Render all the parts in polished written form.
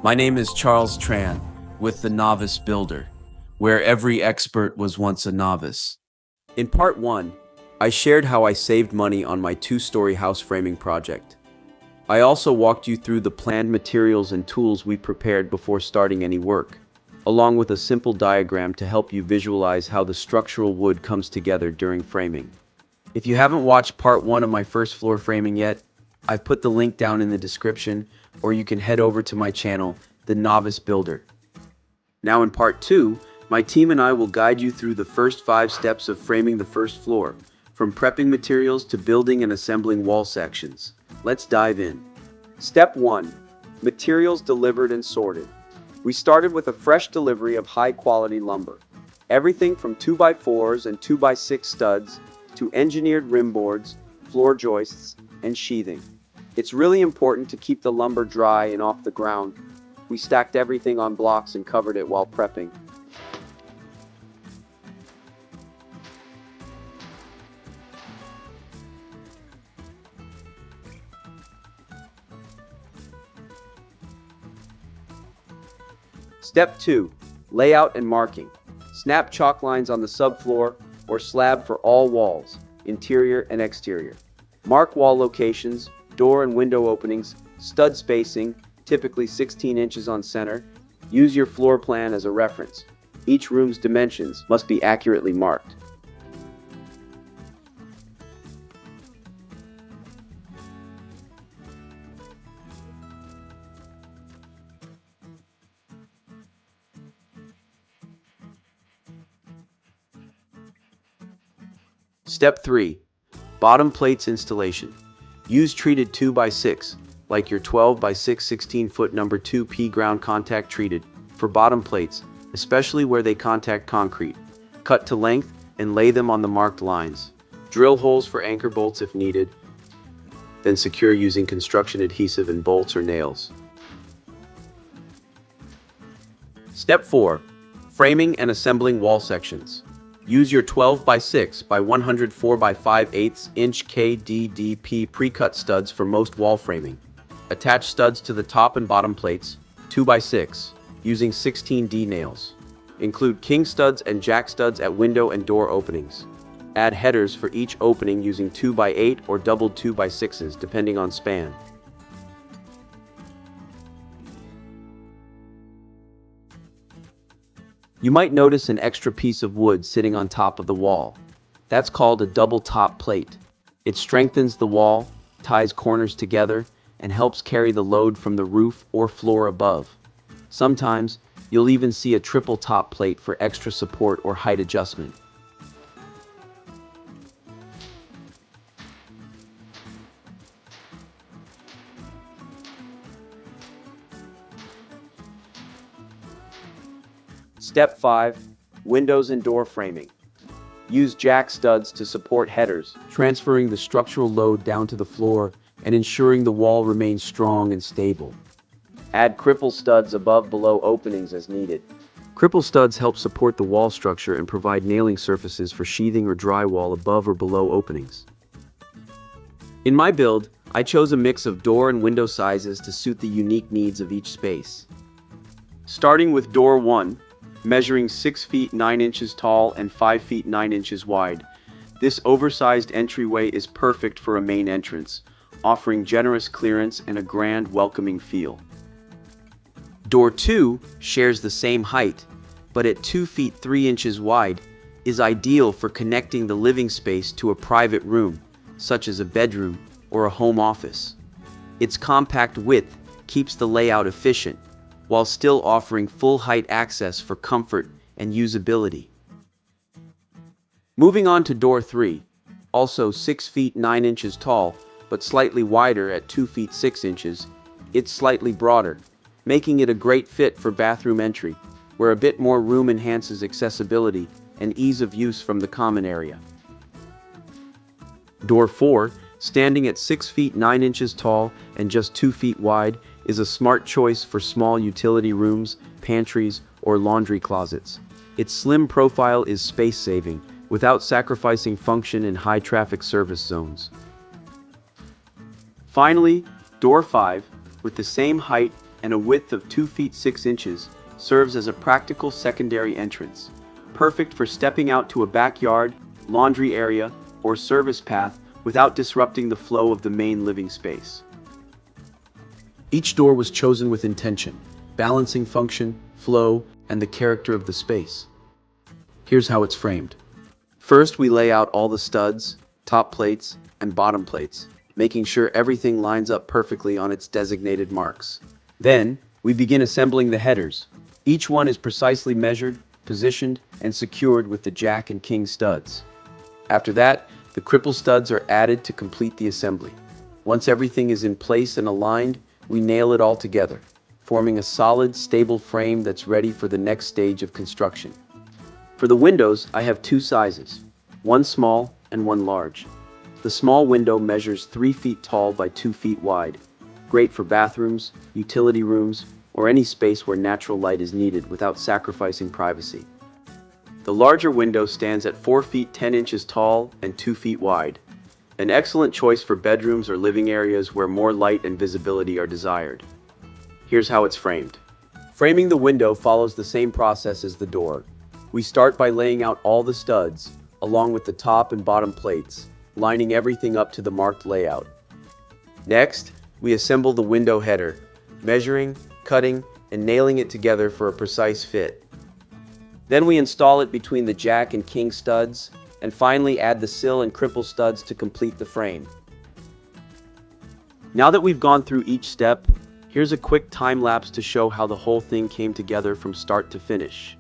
My name is Charles Tran with the Novice Builder, where every expert was once a novice. In part 1, I shared how I saved money on my two-story house framing project. I also walked you through the planned materials and tools we prepared before starting any work, along with a simple diagram to help you visualize how the structural wood comes together during framing. If you haven't watched part 1 of my first floor framing yet, I've put the link down in the description, or you can head over to my channel, The Novice Builder. Now in part 2, my team and I will guide you through the first 5 steps of framing the first floor, from prepping materials to building and assembling wall sections. Let's dive in. Step 1. Materials delivered and sorted. We started with a fresh delivery of high-quality lumber. Everything from 2x4s and 2x6 studs to engineered rim boards, floor joists, and sheathing. It's really important to keep the lumber dry and off the ground. We stacked everything on blocks and covered it while prepping. Step 2. Layout and marking. Snap chalk lines on the subfloor or slab for all walls, interior and exterior. Mark wall locations, door and window openings, stud spacing, typically 16 inches on center. Use your floor plan as a reference. Each room's dimensions must be accurately marked. Step 3. Bottom plates installation. Use treated 2x6, like your 12x6 16-foot number 2P ground contact treated, for bottom plates, especially where they contact concrete. Cut to length and lay them on the marked lines. Drill holes for anchor bolts if needed, then secure using construction adhesive and bolts or nails. Step 4. Framing and assembling wall sections. Use your 12x6 by 104 by 5/8 inch KDDP pre-cut studs for most wall framing. Attach studs to the top and bottom plates, 2x6, using 16D nails. Include king studs and jack studs at window and door openings. Add headers for each opening using 2x8 or doubled 2x6s depending on span. You might notice an extra piece of wood sitting on top of the wall. That's called a double top plate. It strengthens the wall, ties corners together, and helps carry the load from the roof or floor above. Sometimes, you'll even see a triple top plate for extra support or height adjustment. Step 5. Windows and door framing. Use jack studs to support headers, transferring the structural load down to the floor and ensuring the wall remains strong and stable. Add cripple studs above-below openings as needed. Cripple studs help support the wall structure and provide nailing surfaces for sheathing or drywall above or below openings. In my build, I chose a mix of door and window sizes to suit the unique needs of each space. Starting with door 1, measuring 6 feet 9 inches tall and 5 feet 9 inches wide. This oversized entryway is perfect for a main entrance, offering generous clearance and a grand, welcoming feel. Door 2 shares the same height, but at 2 feet 3 inches wide, is ideal for connecting the living space to a private room, such as a bedroom or a home office. Its compact width keeps the layout efficient, while still offering full height access for comfort and usability. Moving on to door 3, also 6 feet 9 inches tall, but slightly wider at 2 feet 6 inches, it's slightly broader, making it a great fit for bathroom entry, where a bit more room enhances accessibility and ease of use from the common area. Door 4, standing at 6 feet 9 inches tall and just 2 feet wide, is a smart choice for small utility rooms, pantries, or laundry closets. Its slim profile is space-saving, without sacrificing function in high-traffic service zones. Finally, door 5, with the same height and a width of 2 feet 6 inches serves as a practical secondary entrance, perfect for stepping out to a backyard, laundry area, or service path without disrupting the flow of the main living space. Each door was chosen with intention, balancing function, flow, and the character of the space. Here's how it's framed. First, we lay out all the studs, top plates, and bottom plates, making sure everything lines up perfectly on its designated marks. Then, we begin assembling the headers. Each one is precisely measured, positioned, and secured with the jack and king studs. After that, the cripple studs are added to complete the assembly. Once everything is in place and aligned, we nail it all together, forming a solid, stable frame that's ready for the next stage of construction. For the windows, I have two sizes, one small and one large. The small window measures 3 feet tall by 2 feet wide, great for bathrooms, utility rooms, or any space where natural light is needed without sacrificing privacy. The larger window stands at 4 feet 10 inches tall and 2 feet wide, an excellent choice for bedrooms or living areas where more light and visibility are desired. Here's how it's framed. Framing the window follows the same process as the door. We start by laying out all the studs, along with the top and bottom plates, lining everything up to the marked layout. Next, we assemble the window header, measuring, cutting, and nailing it together for a precise fit. Then we install it between the jack and king studs, and finally add the sill and cripple studs to complete the frame. Now that we've gone through each step, here's a quick time lapse to show how the whole thing came together from start to finish.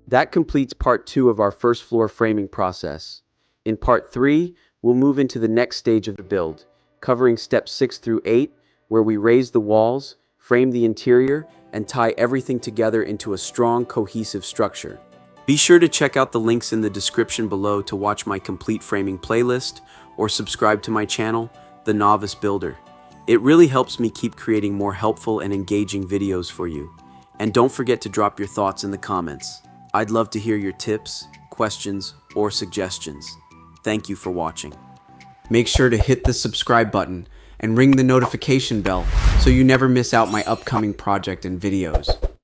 That completes part 2 of our first floor framing process. In part 3, we'll move into the next stage of the build, covering steps 6 through 8, where we raise the walls, frame the interior, and tie everything together into a strong, cohesive structure. Be sure to check out the links in the description below to watch my complete framing playlist or subscribe to my channel, The Novice Builder. It really helps me keep creating more helpful and engaging videos for you. And don't forget to drop your thoughts in the comments. I'd love to hear your tips, questions, or suggestions. Thank you for watching. Make sure to hit the subscribe button and ring the notification bell so you never miss out my upcoming project and videos.